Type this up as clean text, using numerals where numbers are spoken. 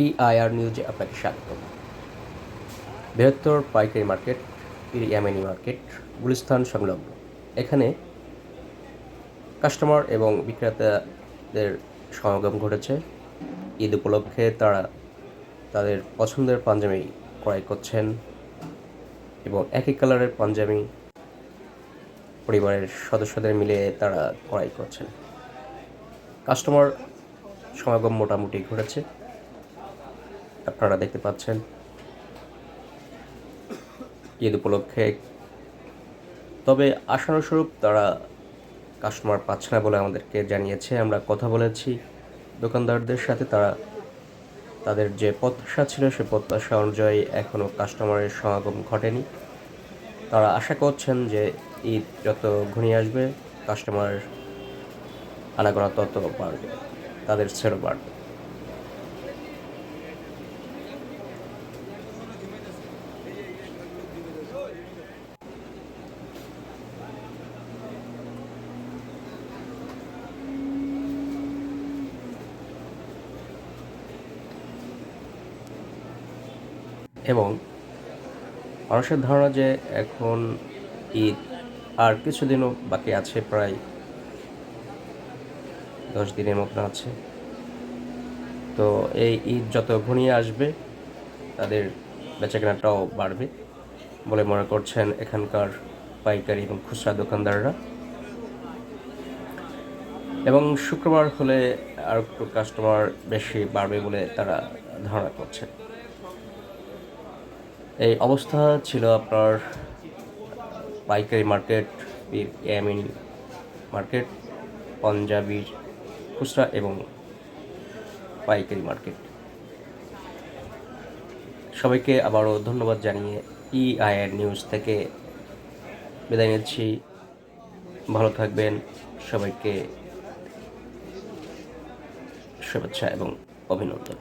EIR নিউজে আপনাকে স্বাগতম। বৃহত্তর পাইকারি মার্কেট ইয়ামিনী মার্কেট গুলিস্তান সংলগ্ন। এখানে কাস্টমার এবং বিক্রেতাদের সমাগম ঘটেছে। ঈদ উপলক্ষে তারা তাদের পছন্দের পাঞ্জাবি ক্রয় করছেন এবং একই কালারের পাঞ্জাবি পরিবারের সদস্যদের মিলে তারা ক্রয় করছেন। কাস্টমার সমাগম মোটামুটি ঘটেছে, আপনারা দেখতে পাচ্ছেন। ঈদ উপলক্ষে তবে আশানুরূপ তারা কাস্টমার পাচ্ছে না বলে আমাদেরকে জানিয়েছে। আমরা কথা বলেছি দোকানদারদের সাথে, তারা তাদের যে প্রত্যাশা ছিল সে প্রত্যাশা অনুযায়ী এখনও কাস্টমারের সমাগম ঘটেনি। তারা আশা করছেন যে ঈদ যত ঘনিয়ে আসবে কাস্টমার আনাগোনা তত বাড়বে, তাদের সেলও বাড়বে। এবং মানুষের ধারণা যে এখন ঈদ আর কিছুদিনও বাকি আছে, প্রায় 10 দিনের মতন আছে। তো এই ঈদ যত ঘনিয়ে আসবে তাদের বেচাকেনাটাও বাড়বে বলে মনে করছেন এখানকার পাইকারি এবং খুচরা দোকানদাররা। এবং শুক্রবার হলে আর একটু কাস্টমার বেশি বাড়বে বলে তারা ধারণা করছেন। এই অবস্থা ছিল আপনার পাইকারি মার্কেট, ইয়ামিনী মার্কেট, পাঞ্জাবির খুচরা এবং পাইকারি মার্কেট। সবাইকে আবারও ধন্যবাদ জানিয়ে EIR নিউজ থেকে বিদায় নিচ্ছি। ভালো থাকবেন। সবাইকে শুভেচ্ছা এবং অভিনন্দন।